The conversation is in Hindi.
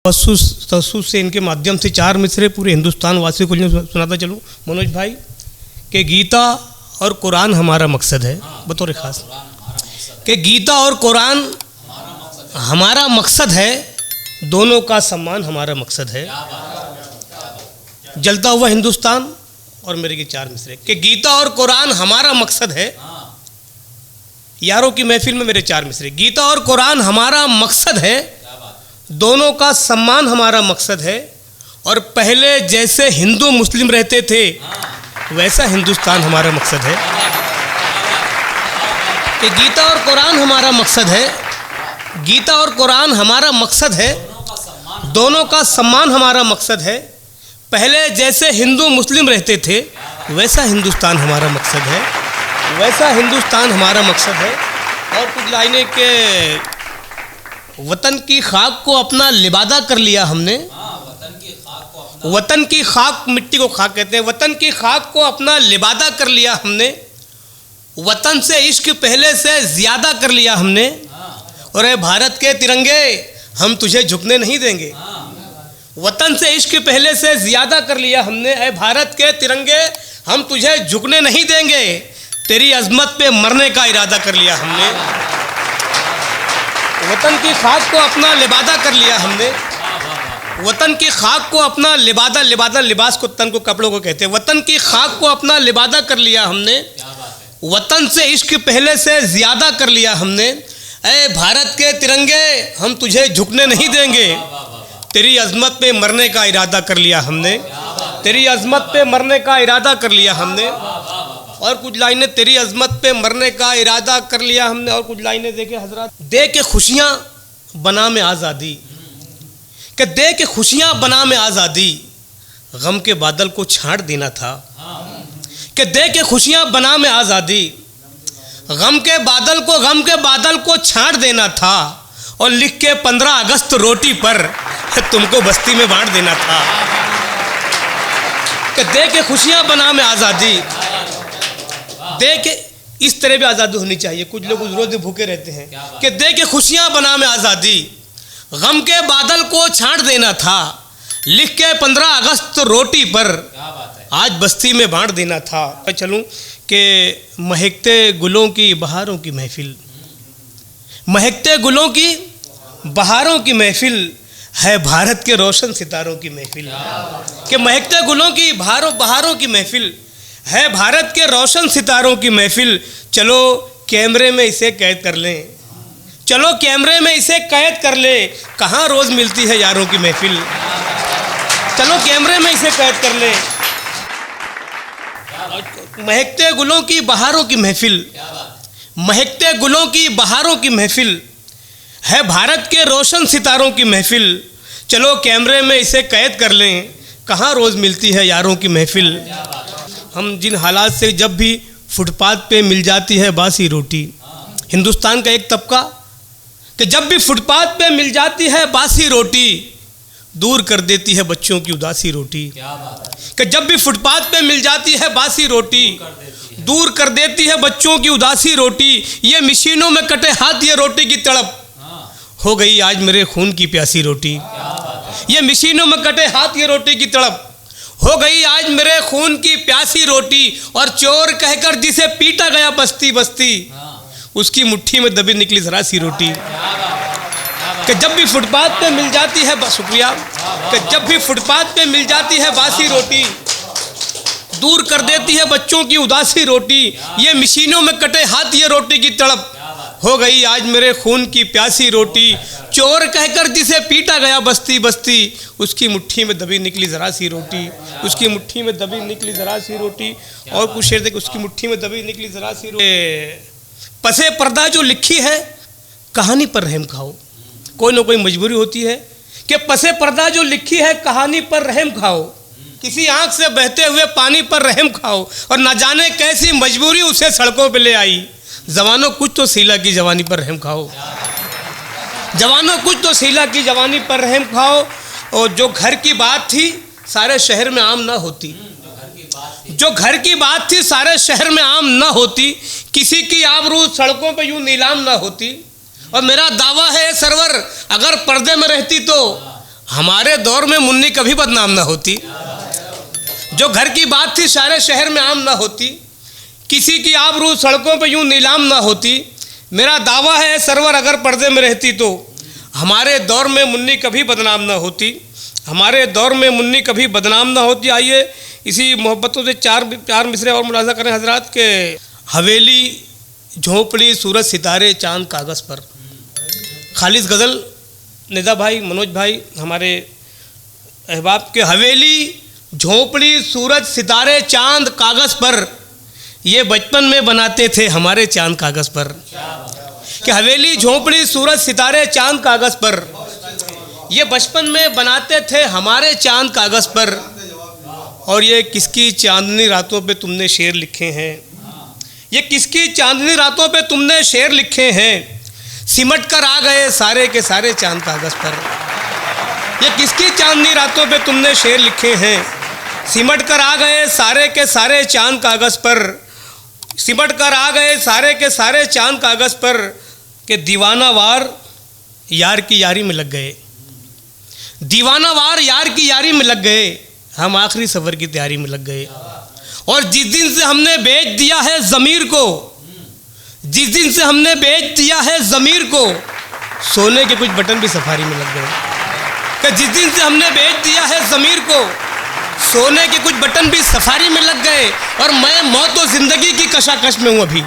तसुस से इनके माध्यम से चार मिसरे पूरे हिंदुस्तान वासियों को सुनाता चलूँ मनोज भाई कि गीता और कुरान हमारा मकसद है। बतौर ख़ास कि गीता और कुरान हमारा मकसद है, दोनों का सम्मान हमारा मकसद है। जलता हुआ हिंदुस्तान और मेरे के चार मिसरे कि गीता और कुरान हमारा मकसद है। यारों की महफिल में मेरे चार मिसरे, गीता और कुरान हमारा मकसद है, दोनों का सम्मान हमारा मकसद है। और पहले जैसे हिंदू मुस्लिम रहते थे वैसा हिंदुस्तान हमारा मकसद है। कि गीता और कुरान हमारा मकसद है, गीता और कुरान हमारा मकसद है, दोनों का सम्मान हमारा मकसद है। पहले जैसे हिंदू मुस्लिम रहते थे वैसा हिंदुस्तान हमारा मकसद है, वैसा हिंदुस्तान हमारा मकसद है। और कुछ लाइनें के वतन की खाक को अपना लिबादा कर लिया हमने। वतन की खाक, मिट्टी को खाक कहते हैं, वतन की खाक को अपना लिबादा कर लिया हमने। वतन से इश्क पहले से ज़्यादा कर लिया हमने। और ए भारत के तिरंगे हम तुझे झुकने नहीं देंगे। वतन से इश्क पहले से ज़्यादा कर लिया हमने। ए भारत के तिरंगे हम तुझे झुकने नहीं देंगे। तेरी अजमत पे मरने का इरादा कर लिया हमने। वतन की खाक को अपना लिबादा कर लिया हमने। वतन की खाक को अपना लिबादा, लिबादा लिबास को, तन को, कपड़ों को कहते हैं। वतन की खाक को अपना लिबादा कर लिया हमने। वतन से इश्क पहले से ज़्यादा कर लिया हमने। ऐ भारत के तिरंगे हम तुझे झुकने नहीं देंगे। तेरी अजमत पे मरने का इरादा कर लिया हमने। तेरी अजमत पे मरने का इरादा कर लिया हमने। और कुछ लाइनें, तेरी अजमत पे मरने का इरादा कर लिया हमने। और कुछ लाइनें देखे हजरत, दे के खुशियाँ बना में आज़ादी, कि दे के खुशियाँ बना में आज़ादी, गम के बादल को छांट देना था। कि दे के खुशियाँ बना में आज़ादी, गम के बादल को छांट देना था। और लिख के 15 अगस्त रोटी पर तुमको बस्ती में बांट देना था। कि दे के खुशियाँ बना में आज़ादी, दे के, इस तरह भी आज़ादी होनी चाहिए। कुछ लोग रोज़ भूखे रहते हैं। कि दे के खुशियाँ बना में आज़ादी, गम के बादल को छांट देना था। लिख के 15 अगस्त रोटी पर आज बस्ती में बांट देना था। मैं चलूँ कि महकते गुलों की बहारों की महफिल, महकते गुलों की बहारों की महफिल है भारत के रोशन सितारों की महफिल। कि महकते गुलों की बहारों की महफिल है भारत के रोशन सितारों की महफिल। चलो कैमरे में इसे कैद कर लें, चलो कैमरे में इसे कैद कर ले, कहाँ रोज़ मिलती है यारों की महफिल। चलो कैमरे में इसे कैद कर ले। महकते गुलों की बहारों की महफिल, महकते गुलों की बहारों की महफिल है भारत के रोशन सितारों की महफिल। चलो कैमरे में इसे कैद कर लें, कहाँ रोज़ मिलती है यारों की महफिल। हम जिन हालात से, जब भी फुटपाथ पे मिल जाती है बासी रोटी, हिंदुस्तान का एक तबका कि जब भी फुटपाथ पे मिल जाती है बासी रोटी, दूर कर देती है बच्चों की उदासी रोटी। कि जब भी फुटपाथ पे मिल जाती है बासी रोटी, दूर कर देती है बच्चों की उदासी रोटी। ये मशीनों में कटे हाथ ये रोटी की तड़प, हो गई आज मेरे खून की प्यासी रोटी। ये मशीनों में कटे हाथ ये रोटी की तड़प, हो गई आज मेरे खून की प्यासी रोटी। और चोर कहकर जिसे पीटा गया बस्ती बस्ती, उसकी मुट्ठी में दबी निकली जरा सी रोटी। कि जब भी फुटपाथ पे मिल जाती है, शुक्रिया, कि जब भी फुटपाथ पे मिल जाती है बासी रोटी, दूर कर देती है बच्चों की उदासी रोटी। ये मशीनों में कटे हाथ ये रोटी की तड़प, हो गई आज मेरे खून की प्यासी रोटी। चोर कहकर जिसे पीटा गया बस्ती बस्ती, उसकी मुट्ठी में दबी निकली ज़रा सी रोटी, उसकी मुट्ठी में दबी निकली ज़रा सी रोटी। और कुछ शेर देख, उसकी मुट्ठी में दबी निकली ज़रा सी रोटी। पसे पर्दा जो लिखी है कहानी पर रहम खाओ, कोई ना कोई मजबूरी होती है। कि पसे पर्दा जो लिखी है कहानी पर रहम खाओ, किसी आँख से बहते हुए पानी पर रहम खाओ। और न जाने कैसी मजबूरी उसे सड़कों पे ले आई, जवानों कुछ तो सीला की जवानी पर रहम खाओ, जवानों कुछ तो सीला की जवानी पर रहम खाओ। और जो घर की बात थी सारे शहर में आम ना होती, जो घर की बात थी सारे शहर में आम ना होती, किसी की आबरू सड़कों पे यूं नीलाम ना होती। और मेरा दावा है सरवर, अगर पर्दे में रहती तो हमारे दौर में मुन्नी कभी बदनाम ना होती, जो घर की बात थी सारे शहर में आम ना होती, किसी की आबरू सड़कों पे यूं नीलाम ना होती। मेरा दावा है सरवर अगर पर्दे में रहती तो हमारे दौर में मुन्नी कभी बदनाम ना होती, हमारे दौर में मुन्नी कभी बदनाम ना होती। आइए इसी मोहब्बतों से चार मिसरे और मुलाजा करें हजरात के। हवेली झोंपड़ी सूरज सितारे चांद कागज़ पर। खालिस गज़ल निदा भाई, मनोज भाई, हमारे अहबाब के। हवेली झोंपड़ी सूरज सितारे चांद कागज़ पर, ये बचपन में बनाते थे हमारे चांद कागज़ पर। कि हवेली झोंपड़ी सूरज सितारे चांद कागज़ पर, ये बचपन में बनाते थे हमारे चांद कागज़ पर। और ये किसकी चांदनी रातों पे तुमने शेर लिखे हैं, ये किसकी चांदनी रातों पे तुमने शेर लिखे हैं, सिमट कर आ गए सारे के सारे चांद कागज़ पर। ये किसकी चांदनी रातों पे तुमने शेर लिखे हैं, सिमट कर आ गए सारे के सारे चांद कागज़ पर, सिमट कर आ गए सारे के सारे चांद कागज़ पर। कि दीवाना वार यार की यारी में लग गए, दीवाना वार यार की यारी में लग गए, हम आखिरी सफ़र की तैयारी में लग गए। और जिस दिन से हमने बेच दिया है ज़मीर को, जिस दिन से हमने बेच दिया है ज़मीर को, सोने के कुछ बटन भी सफारी में लग गए। कि जिस दिन से हमने बेच दिया है ज़मीर को, सोने के कुछ बटन भी सफारी में लग गए। और मैं मौत और ज़िंदगी की कशाकश में हूँ अभी।